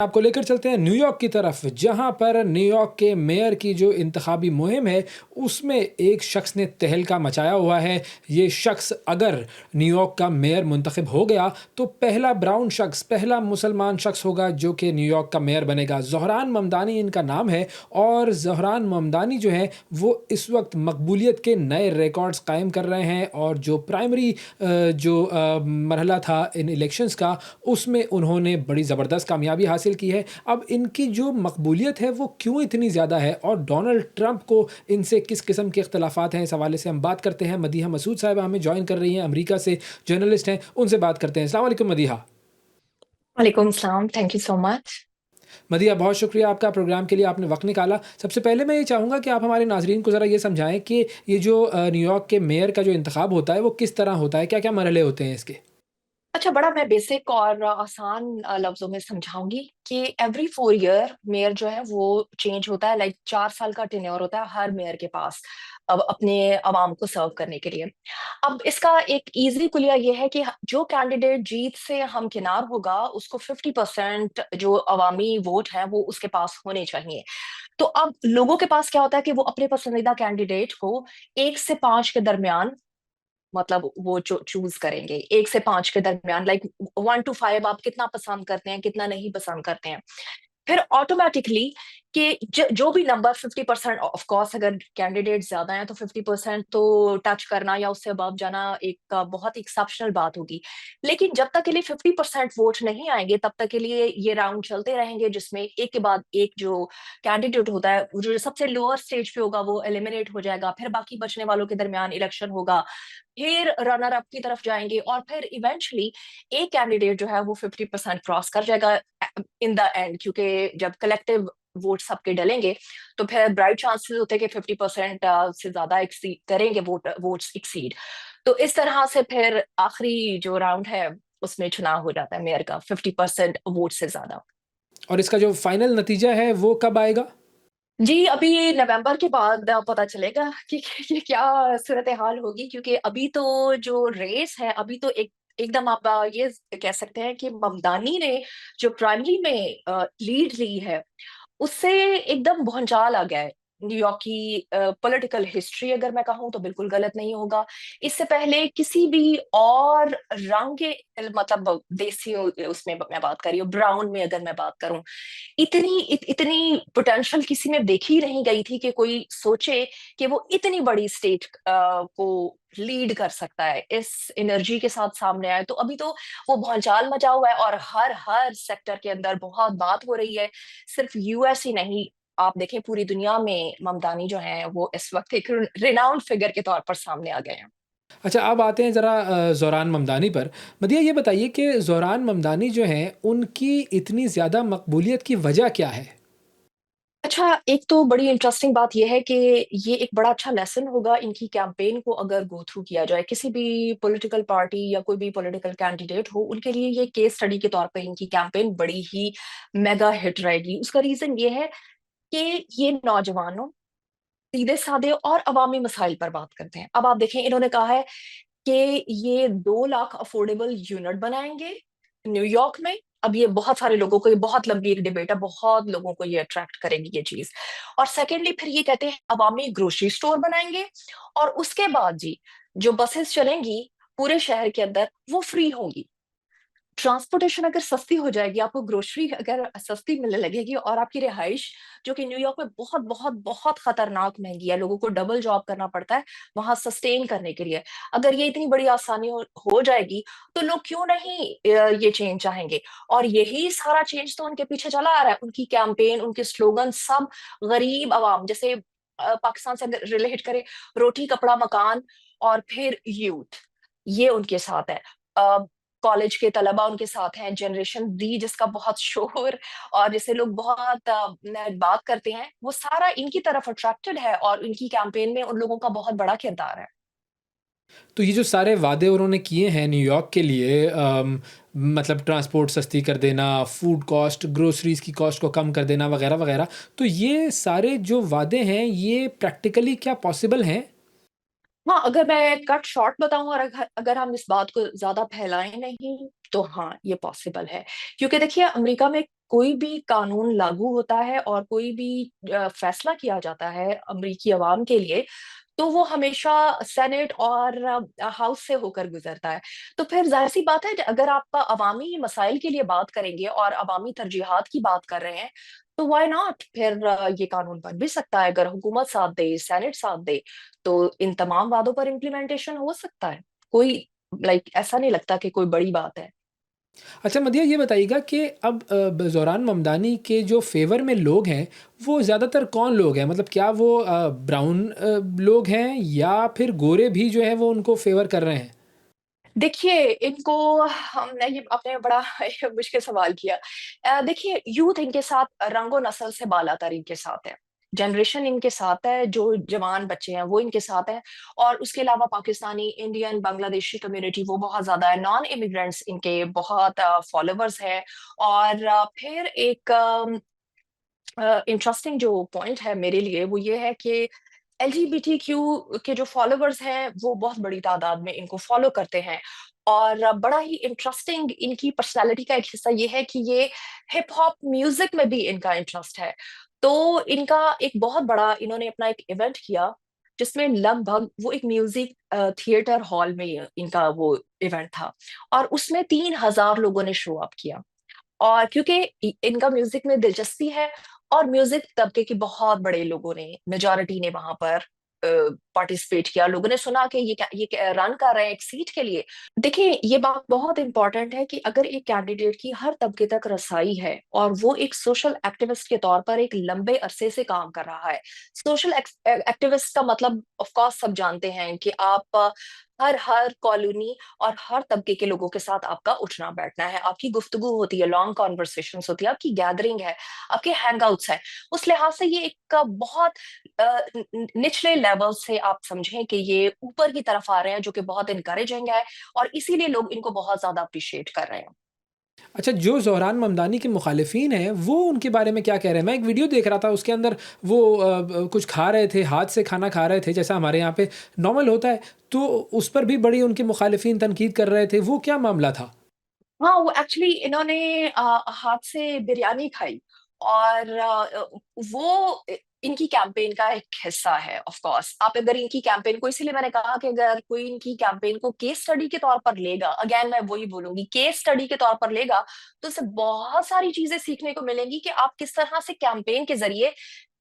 आपको लेकर चलते हैं न्यूयॉर्क की तरफ, जहाँ पर न्यूयॉर्क के मेयर की जो इंतखाबी मुहिम है, उसमें एक शख्स ने तहलका मचाया हुआ है। ये शख्स अगर न्यूयॉर्क का मेयर मुंतखब हो गया, तो पहला ब्राउन शख्स, पहला मुसलमान शख्स होगा जो कि न्यूयॉर्क का मेयर बनेगा। ज़ोहरान ममदानी इनका नाम है और ज़ोहरान ममदानी जो हैं, वो इस वक्त मकबूलियत के नए रिकॉर्ड्स कायम कर रहे हैं और जो प्राइमरी मरहला था इन इलेक्शंस का, उसमें उन्होंने बड़ी ज़बरदस्त कामयाबी हासिल की है। अब इनकी जो मकबूलियत है वो क्यों इतनी ज़्यादा है और डोनाल्ड ट्रंप को इनसे किस किस्म के इख्तिलाफ़ात हैं, इस हवाले से हम बात करते हैं। मदीहा मसूद साहिबा हमें जॉइन कर रही हैं, अमेरिका से जर्नलिस्ट हैं, उनसे बात करते हैं। अस्सलाम वालेकुम मदीहा। वालेकुम सलाम, thank you so much. Madiha, बहुत शुक्रिया आपका प्रोग्राम के लिए, आपने वक़्त निकाला। सबसे पहले मैं ये चाहूँगा कि आप हमारे नाज़रीन को ज़रा ये समझाएँ कि ये जो न्यूयॉर्क के मेयर का जो इंतखाब होता है, वो किस तरह होता है? क्या-क्या मरहले होते हैं इसके? अच्छा, बड़ा मैं बेसिक और आसान लफ्ज़ों में समझाऊँगी कि एवरी 4 ईयर मेयर जो है वो चेंज होता है, लाइक 4 साल का टेन्योर होता है हर मेयर के पास, अब अपने अवाम को सर्व करने के लिए। अब इसका एक ईज़ी कुलिया ये है कि जो कैंडिडेट जीत से हमकिनार होगा, उसको 50% जो अवामी वोट है वो उसके पास होने चाहिए। तो अब लोगों के पास क्या होता है कि वो अपने पसंदीदा कैंडिडेट को 1 से 5 के दरमियान, मतलब वो जो चूज करेंगे 1 से 5 के दरमियान, लाइक 1 टू 5 आप कितना पसंद करते हैं, कितना नहीं पसंद करते हैं। फिर ऑटोमेटिकली कि जो भी नंबर 50%, ऑफ कोर्स अगर कैंडिडेट ज्यादा हैं तो 50% तो टच करना या उससे अबव जाना एक बहुत एक्सेप्शनल बात होगी। लेकिन जब तक के लिए 50% वोट नहीं आएंगे तब तक के लिए ये राउंड चलते रहेंगे, जिसमें एक के बाद एक जो कैंडिडेट होता है, वो जो सबसे लोअर स्टेज पे होगा वो एलिमिनेट हो जाएगा, फिर बाकी बचने वालों के दरमियान इलेक्शन होगा, फिर रनर अप की तरफ जाएंगे और फिर इवेंचुअली एक कैंडिडेट जो है वो 50% क्रॉस कर जाएगा इन द एंड, क्योंकि जब कलेक्टिव वोट सबके डलेंगे तो फिर ब्राइट चांसेस होते हैं कि 50% से ज्यादा एक्सीड करेंगे, वोट्स एक्सीड। तो इस तरह से फिर आखिरी जो राउंड है उसमें चुनाव हो जाता है मेयर का 50% वोट से ज्यादा। और इसका जो फाइनल नतीजा है, वो कब आएगा? जी, अभी नवंबर के बाद पता चलेगा कि ये क्या सूरत हाल होगी, क्योंकि अभी तो जो रेस है अभी तो एकदम आप ये कह सकते हैं कि ममदानी ने जो प्राइमरी में लीड ली है उससे एकदम भूचाल आ गया है। न्यूयॉर्क की पॉलिटिकल हिस्ट्री अगर मैं कहूँ तो बिल्कुल गलत नहीं होगा। इससे पहले किसी भी और रंग के, मतलब देसी उसमें मैं बात कर रही हूँ, ब्राउन में अगर मैं बात करूं, इतनी पोटेंशियल किसी में देखी नहीं गई थी कि कोई सोचे कि वो इतनी बड़ी स्टेट को लीड कर सकता है, इस एनर्जी के साथ सामने आए। तो अभी तो वो भौचाल मचा हुआ है और हर हर सेक्टर के अंदर बहुत बात हो रही है। सिर्फ यूएस ही नहीं, आप देखें पूरी दुनिया में ममदानी जो है वो इस वक्त एक रिनाउंड फिगर के तौर पर सामने आ गए हैं। अच्छा, अब आते हैं ज़रा ज़ोहरान ममदानी पर। मदीहा, ये बताइए कि ज़ोहरान ममदानी जो हैं, उनकी इतनी ज़्यादा मकबूलियत की वजह क्या है? अच्छा, एक तो बड़ी इंटरेस्टिंग बात यह है कि ये एक बड़ा अच्छा लेसन होगा इनकी कैंपेन को अगर गो थ्रू किया जाए, किसी भी पॉलिटिकल पार्टी या कोई भी पॉलिटिकल कैंडिडेट हो उनके लिए ये केस स्टडी के तौर पर इनकी कैंपेन बड़ी ही मेगा हिट रहेगी। उसका रीजन ये है कि ये नौजवानों, सीधे साधे और अवामी मसाइल पर बात करते हैं। अब आप देखें, इन्होंने कहा है कि ये 2 लाख अफोर्डेबल यूनिट बनाएंगे न्यूयॉर्क में। अब ये बहुत सारे लोगों को, ये बहुत लंबी एक डिबेट है, बहुत लोगों को ये अट्रैक्ट करेगी ये चीज। और सेकेंडली फिर ये कहते हैं अवामी ग्रोसरी स्टोर बनाएंगे, और उसके बाद जी जो बसेस चलेंगी पूरे शहर के अंदर वो फ्री होंगी। ट्रांसपोर्टेशन अगर सस्ती हो जाएगी, आपको ग्रोसरी अगर सस्ती मिलने लगेगी, और आपकी रिहाइश जो कि न्यूयॉर्क में बहुत बहुत बहुत खतरनाक महंगी है, लोगों को डबल जॉब करना पड़ता है वहां सस्टेन करने के लिए, अगर ये इतनी बड़ी आसानी हो जाएगी तो लोग क्यों नहीं ये चेंज चाहेंगे। और यही सारा चेंज तो उनके पीछे चला आ रहा है, उनकी कैंपेन, उनके स्लोगन सब गरीब आवाम, जैसे पाकिस्तान से अगर रिलेट करें, रोटी कपड़ा मकान और फिर यूथ, ये उनके साथ है। कॉलेज के तलबा उनके साथ हैं, जनरेशन डी जिसका बहुत शोर और जिसे लोग बहुत बात करते हैं, वो सारा इनकी तरफ अट्रैक्टेड है और इनकी कैंपेन में उन लोगों का बहुत बड़ा किरदार है। तो ये जो सारे वादे उन्होंने किए हैं न्यूयॉर्क के लिए, मतलब ट्रांसपोर्ट सस्ती कर देना, फूड कॉस्ट, ग्रोसरीज़ की कॉस्ट को कम कर देना वगैरह-वगैरह, तो ये सारे जो वादे हैं, ये प्रैक्टिकली क्या पॉसिबल हैं? हाँ, अगर मैं कट शॉर्ट बताऊं और अगर अगर हम इस बात को ज्यादा फैलाएं नहीं तो हाँ, ये पॉसिबल है। क्योंकि देखिए, अमेरिका में कोई भी कानून लागू होता है और कोई भी फैसला किया जाता है अमेरिकी अवाम के लिए, तो वो हमेशा सेनेट और हाउस से होकर गुजरता है। तो फिर ज़ाहिर-सी बात है, अगर आप अवामी मसाइल के लिए बात करेंगे और अवामी तरजीहात की बात कर रहे हैं, तो व्हाई नॉट? फिर ये कानून बन भी सकता है, अगर हुकूमत साथ दे, सेनेट साथ दे, तो इन तमाम वादों पर इम्प्लीमेंटेशन हो सकता है। कोई ऐसा नहीं लगता कि कोई बड़ी बात है। अच्छा मदिया ये बताइएगा कि अब ज़ोहरान ममदानी के जो फ़ेवर में लोग हैं, वो ज़्यादातर कौन लोग हैं? मतलब क्या वो ब्राउन लोग हैं या फिर गोरे भी जो हैं वो उनको फ़ेवर कर रहे हैं? देखिए, इनको हमने ये आपने बड़ा मुश्किल सवाल किया। देखिए, यूथ इनके साथ रंगो-नस्ल से बालातर इनके साथ है। जनरेशन इनके साथ है, जो जवान बच्चे हैं वो इनके साथ हैं, और उसके अलावा पाकिस्तानी, इंडियन, बांग्लादेशी कम्युनिटी वो बहुत ज़्यादा है। नॉन इमिग्रेंट्स इनके बहुत फॉलोवर्स हैं। और फिर एक इंटरेस्टिंग जो पॉइंट है मेरे लिए वो ये है कि एलजीबीटीक्यू के जो फॉलोवर्स हैं वो बहुत बड़ी तादाद में इनको फॉलो करते हैं। और बड़ा ही इंटरेस्टिंग इनकी पर्सनालिटी का एक हिस्सा ये है कि ये हिप हॉप म्यूजिक में भी इनका इंटरेस्ट है। तो इनका एक बहुत बड़ा इन्होंने अपना एक इवेंट किया, जिसमें लगभग वो एक म्यूजिक थिएटर हॉल में इनका वो इवेंट था, और उसमें 3,000 लोगों ने शो अप किया। और क्योंकि इनका म्यूजिक में दिलचस्पी है, और म्यूजिक तबके के बहुत बड़े लोगों ने, मेजॉरिटी ने वहां पर पार्टिसिपेट किया। लोगों ने सुना कि ये रन कर रहे हैं एक सीट के लिए। देखिए, ये बात बहुत इंपॉर्टेंट है कि अगर एक कैंडिडेट की हर तबके तक रसाई है और वो एक सोशल एक्टिविस्ट के तौर पर एक लंबे अरसे से काम कर रहा है। सोशल एक्टिविस्ट का मतलब ऑफ कोर्स सब जानते हैं कि आप हर हर कॉलोनी और हर तबके के लोगों के साथ आपका उठना बैठना है, आपकी गुफ्तगू होती है, लॉन्ग कॉन्वर्सेशंस होती है, आपकी गैदरिंग है, आपके हैंगआउट्स हैं। उस लिहाज से ये एक बहुत निचले लेवल से आप समझें कि ये ऊपर की तरफ आ रहे हैं, जो कि बहुत इनकरेजिंग है, और इसीलिए लोग इनको बहुत ज़्यादा अप्रिशिएट कर रहे हैं। अच्छा जो ज़ोहरान ममदानी के मुख़ालिफ़िन हैं, वो उनके बारे में क्या कह रहे हैं? मैं एक वीडियो देख रहा था उसके अंदर वो कुछ खा रहे थे, हाथ से खाना खा रहे थे जैसा हमारे यहाँ पे नॉर्मल होता है, तो उस पर भी बड़ी उनके मुख़ालिफ़िन तनकीद कर रहे थे, वो क्या मामला था? हाँ, वो एक्चुअली इन्होंने हाथ से बिरयानी खाई, और वो इनकी कैंपेन का एक हिस्सा है। ऑफ कोर्स आप अगर इनकी कैंपेन को, इसीलिए मैंने कहा कि अगर कोई इनकी कैंपेन को केस स्टडी के तौर पर लेगा, अगेन मैं वही बोलूंगी, केस स्टडी के तौर पर लेगा, तो उसे बहुत सारी चीजें सीखने को मिलेंगी कि आप किस तरह से कैंपेन के जरिए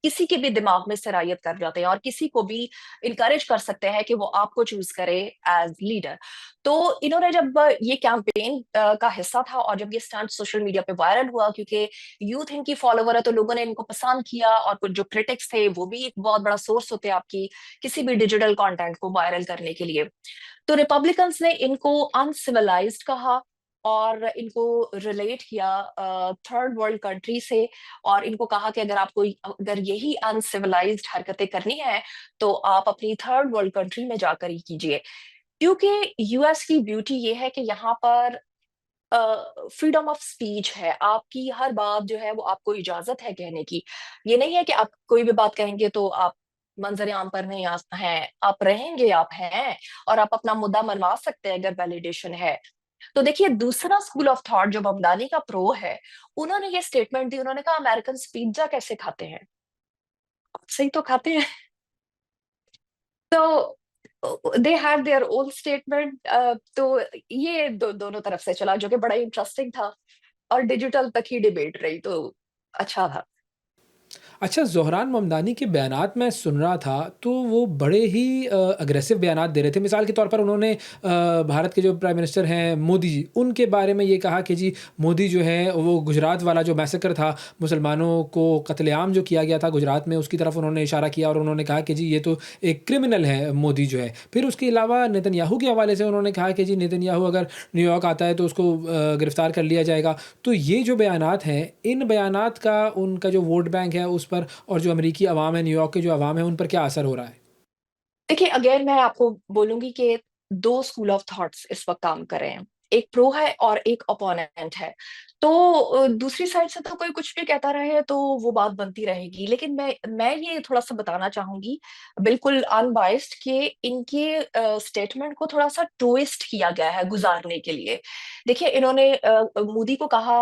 किसी के भी दिमाग में सरायत कर जाते हैं, और किसी को भी इनकरेज कर सकते हैं कि वो आपको चूज करे एज लीडर। तो इन्होंने जब ये कैंपेन का हिस्सा था, और जब ये स्टंट सोशल मीडिया पे वायरल हुआ, क्योंकि यूथ इनकी फॉलोवर है, तो लोगों ने इनको पसंद किया, और कुछ जो क्रिटिक्स थे वो भी एक बहुत बड़ा सोर्स होते हैं आपकी किसी भी डिजिटल कंटेंट को वायरल करने के लिए। तो रिपब्लिकन्स ने इनको अनसिविलाइज्ड कहा, और इनको रिलेट किया थर्ड वर्ल्ड कंट्री से, और इनको कहा कि अगर यही अनसिविलाइज्ड हरकतें करनी है, तो आप अपनी थर्ड वर्ल्ड कंट्री में जाकर ही कीजिए। क्योंकि यूएस की ब्यूटी ये है कि यहाँ पर फ्रीडम ऑफ स्पीच है, आपकी हर बात जो है वो आपको इजाजत है कहने की। ये नहीं है कि आप कोई भी बात कहेंगे तो आप मंजर आम पर नहीं हैं, आप रहेंगे, आप हैं, और आप अपना मुद्दा मनवा सकते हैं अगर वैलिडेशन है। तो देखिए, दूसरा स्कूल ऑफ थॉट जो बमदानी का प्रो है, उन्होंने ये स्टेटमेंट दी, उन्होंने कहा अमेरिकन पिज्जा कैसे खाते हैं? सही तो खाते हैं। तो they had their own statement. तो ये दोनों तरफ से चला, जो कि बड़ा इंटरेस्टिंग था, और डिजिटल तक ही डिबेट रही, तो अच्छा था। अच्छा ज़ोहरान ममदानी के बयानात मैं सुन रहा था, तो वो बड़े ही अग्रेसिव बयानात दे रहे थे। मिसाल के तौर पर उन्होंने भारत के जो प्राइम मिनिस्टर हैं मोदी जी, उनके बारे में ये कहा कि जी मोदी जो है वो गुजरात वाला जो मैसेकर था, मुसलमानों को कत्लेआम जो किया गया था गुजरात में, उसकी तरफ उन्होंने इशारा किया और उन्होंने कहा कि जी ये तो एक क्रिमिनल है मोदी जो है। फिर उसके अलावा नेतन्याहू के हवाले से उन्होंने कहा कि जी नेतन्याहू अगर न्यूयॉर्क आता है तो उसको गिरफ्तार कर लिया जाएगा। तो ये जो बयानात हैं, इन बयानात का उनका जो वोट बैंक है उस पर और जो अमेरिकी अवाम है, न्यूयॉर्क के जो अवाम है, उन पर क्या असर हो रहा है? देखिए, अगेन मैं आपको बोलूंगी कि दो स्कूल ऑफ थॉट्स इस वक्त काम कर रहे हैं। एक प्रो है और एक अपोनेंट है। तो दूसरी साइड से तो कोई कुछ भी कहता रहे तो वो बात बनती रहेगी, लेकिन मैं ये थोड़ा सा बताना चाहूंगी, बिल्कुल अनबाइस्ड, कि इनके स्टेटमेंट को थोड़ा सा ट्विस्ट किया गया है गुजारने के लिए। देखिए, इन्होंने मोदी को कहा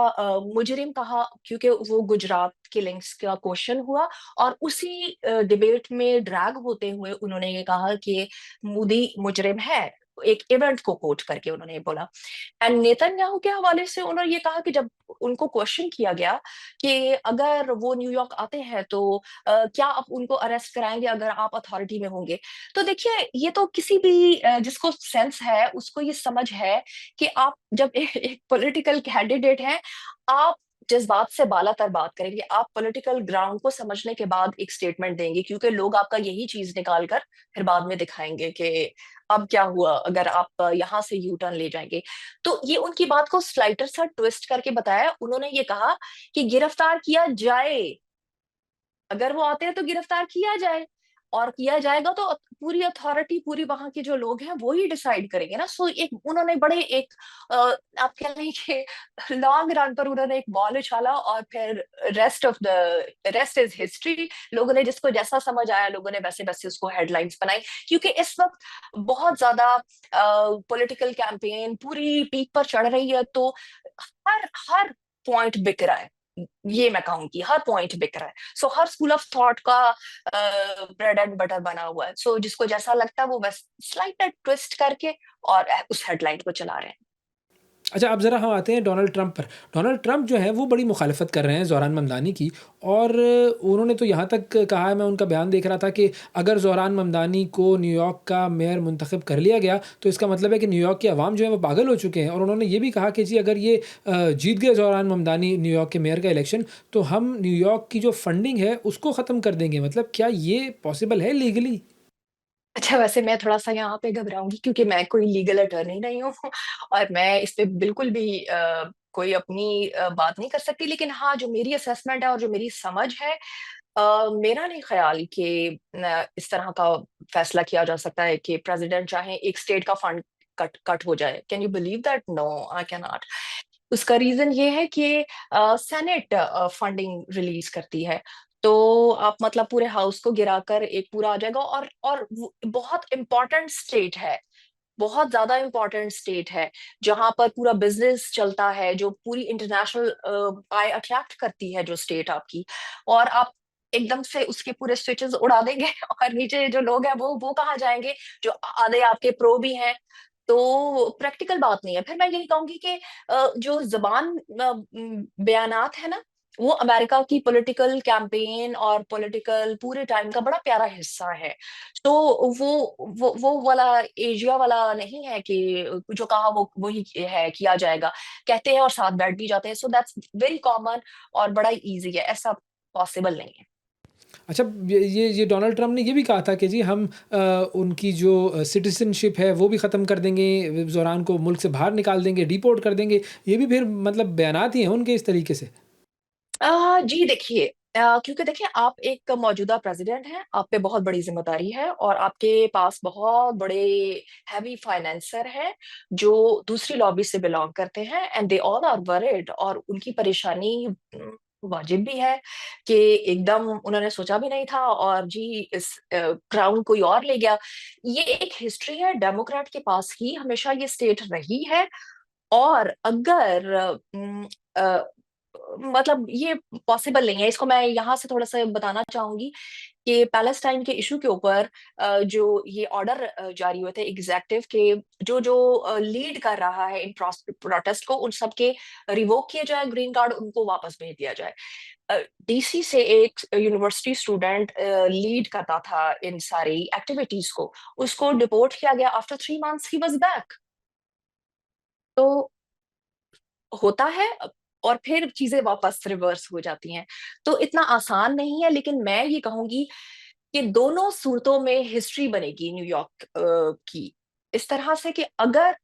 मुजरिम कहा, क्योंकि वो गुजरात के लिंक्स का क्वेश्चन हुआ, और उसी डिबेट में ड्रैग होते हुए उन्होंने ये कहा कि मोदी मुजरिम है, एक इवेंट को कोट करके उन्होंने ये बोला। एंड नेतन्याहू के हवाले से उन्होंने ये कहा कि जब उनको क्वेश्चन किया गया कि अगर वो न्यूयॉर्क आते हैं तो क्या आप उनको अरेस्ट कराएंगे अगर आप अथॉरिटी में होंगे। तो देखिए, ये तो किसी भी जिसको सेंस है उसको ये समझ है कि आप जब एक पॉलिटिकल कैंडिडेट हैं, आप जज्बात से बालातर बात करेंगे, आप पॉलिटिकल ग्राउंड को समझने के बाद एक स्टेटमेंट देंगे, क्योंकि लोग आपका यही चीज निकाल कर फिर बाद में दिखाएंगे कि अब क्या हुआ अगर आप यहाँ से यू टर्न ले जाएंगे। तो ये उनकी बात को स्लाइटर सा ट्विस्ट करके बताया। उन्होंने ये कहा कि गिरफ्तार किया जाए, अगर वो आते हैं तो गिरफ्तार किया जाए, और किया जाएगा तो पूरी अथॉरिटी, पूरी वहां के जो लोग हैं वो ही डिसाइड करेंगे ना। सो एक उन्होंने बड़े एक आप कह लें कि लॉन्ग रन पर उन्होंने एक बॉल उछाला, और फिर रेस्ट इज हिस्ट्री। लोगों ने जिसको जैसा समझ आया, लोगों ने वैसे वैसे उसको हेडलाइंस बनाई, क्योंकि इस वक्त बहुत ज्यादा पॉलिटिकल कैंपेन पूरी पीक पर चढ़ रही है, तो हर हर पॉइंट बिक रहा है। ये मैं कहूंगी हर पॉइंट बिक रहा है। सो हर स्कूल ऑफ थॉट का ब्रेड एंड बटर बना हुआ है। सो जिसको जैसा लगता है वो बस स्लाइट ट्विस्ट करके और उस हेडलाइन को चला रहे हैं। अच्छा, अब ज़रा हम आते हैं डोनाल्ड ट्रंप पर। डोनाल्ड ट्रंप जो हैं वो बड़ी मुखालफत कर रहे हैं ज़ोहरान ममदानी की, और उन्होंने तो यहाँ तक कहा है, मैं उनका बयान देख रहा था कि अगर ज़ोहरान ममदानी को न्यूयॉर्क का मेयर मुंतखब कर लिया गया तो इसका मतलब है कि न्यूयॉर्क के अवाम जो है वो पागल हो चुके हैं। और उन्होंने ये भी कहा कि जी अगर ये जीत गए ज़ोहरान ममदानी न्यूयॉर्क के मेयर का इलेक्शन, तो हम न्यूयॉर्क की जो फंडिंग है उसको ख़त्म कर देंगे। मतलब क्या ये पॉसिबल है लीगली? अच्छा, वैसे मैं थोड़ा-सा यहाँ पे घबराऊँगी, क्योंकि मैं कोई लीगल अटॉर्नी नहीं हूँ और मैं इस पे बिल्कुल भी कोई अपनी बात नहीं कर सकती। लेकिन हाँ, जो मेरी असेसमेंट है और जो मेरी समझ है, मेरा नहीं ख़्याल कि इस तरह का फैसला किया जा सकता है कि प्रेज़िडेंट चाहे एक स्टेट का फंड कट कट हो जाए। Can you believe that? No, I can not. उसका रीज़न ये है कि सेनेट फंडिंग रिलीज़ करती है। तो आप मतलब पूरे हाउस को गिराकर एक पूरा आ जाएगा, और वो बहुत इम्पोर्टेंट स्टेट है, बहुत ज़्यादा इम्पोर्टेंट स्टेट है, जहाँ पर पूरा बिज़नेस चलता है, जो पूरी इंटरनेशनल आय अट्रैक्ट करती है जो स्टेट आपकी, और आप एकदम से उसके पूरे स्विचेज़ उड़ा देंगे और नीचे जो लोग हैं वो कहाँ जाएँगे? जो आधे आपके प्रो भी हैं। तो प्रैक्टिकल बात नहीं है। फिर मैं यही कहूँगी कि जो बयानात है ना, वो अमेरिका की पॉलिटिकल कैंपेन और पॉलिटिकल पूरे टाइम का बड़ा प्यारा हिस्सा है। तो वो वाला एशिया वाला नहीं है कि जो कहा वो वही है, किया जाएगा। कहते हैं और साथ बैठ भी जाते हैं। सो दैट्स वेरी कॉमन और बड़ा ईज़ी है, ऐसा पॉसिबल नहीं है। अच्छा, ये डोनाल्ड ट्रंप ने ये भी कहा था कि जी हम उनकी जो सिटीज़नशिप है वो भी ख़त्म कर देंगे, ज़ोरान को मुल्क से बाहर निकाल देंगे, डिपोर्ट कर देंगे। ये भी फिर मतलब बयानात ही हैं उनके इस तरीके से। जी देखिए, क्योंकि देखिए, आप एक मौजूदा प्रेसिडेंट हैं, आप पे बहुत बड़ी ज़िम्मेदारी है, और आपके पास बहुत बड़े हेवी फाइनेंसर हैं, जो दूसरी लॉबी से बिलॉन्ग करते हैं, and they all are worried, और उनकी परेशानी वाजिब भी है कि एकदम उन्होंने सोचा भी नहीं था, और जी इस क्राउन कोई और ले गया। ये एक हिस्ट्री है, डेमोक्रेट के पास ही हमेशा ये स्टेट रही है। और अगर अ, मतलब ये पॉसिबल नहीं है, इसको मैं यहाँ से थोड़ा-सा बताना चाहूँगी कि पैलेस्टाइन के इश्यू के ऊपर जो ये ऑर्डर जारी हुए थे एग्ज़ेक्टिव के, जो लीड कर रहा है इन प्रोटेस्ट को, उन सब के रिवोक किए जाए ग्रीन कार्ड, उनको वापस भेज दिया जाए। अ, डीसी से एक यूनिवर्सिटी स्टूडेंट लीड करता था इन सारी एक्टिविटीज़ को, उसको डिपोर्ट किया गया, after 3 months he was back. तो होता है, और फिर चीज़ें वापस रिवर्स हो जाती हैं। तो इतना आसान नहीं है, लेकिन मैं ये कहूँगी कि दोनों सूरतों में हिस्ट्री बनेगी न्यूयॉर्क की। इस तरह से कि अगर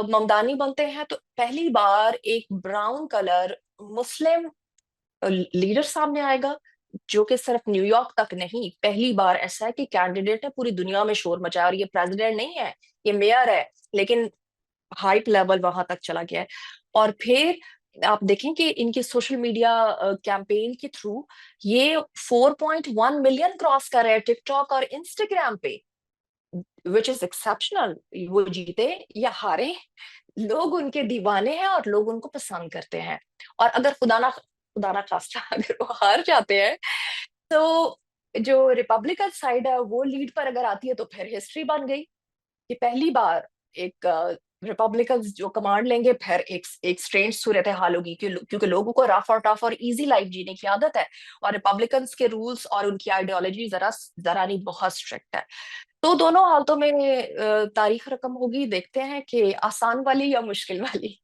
ममदानी बनते हैं तो पहली बार एक ब्राउन कलर मुस्लिम लीडर सामने आएगा, जो कि सिर्फ न्यूयॉर्क तक नहीं, पहली बार ऐसा है कि कैंडिडेट ने पूरी दुनिया में शोर मचाया, और ये प्रेज़िडेंट नहीं है, ये मेयर है। लेकिन हाइप लेवल वहां तक चला गया है। और फिर आप देखें कि इनके सोशल मीडिया कैंपेन के थ्रू ये 4.1 मिलियन क्रॉस कर रहे हैं टिकटॉक और इंस्टाग्राम पे, विच इज एक्सेप्शनल। वो जीते या हारे, लोग उनके दीवाने हैं और लोग उनको पसंद करते हैं। और अगर खुदा ना खास्ता अगर वो हार जाते हैं, तो जो रिपब्लिकन साइड है वो लीड पर अगर आती है, तो फिर हिस्ट्री बन गई कि पहली बार एक रिपब्लिकन्स जो कमांड लेंगे, फिर एक स्ट्रेंज सूरत हाल होगी, क्योंकि लोगों को रफ और टफ और इजी लाइफ जीने की आदत है, और रिपब्लिकन्स के रूल्स और उनकी आइडियोलॉजी जरा जरा नहीं बहुत स्ट्रिक्ट है। तो दोनों हालतों में तारीख रकम होगी, देखते हैं कि आसान वाली या मुश्किल वाली।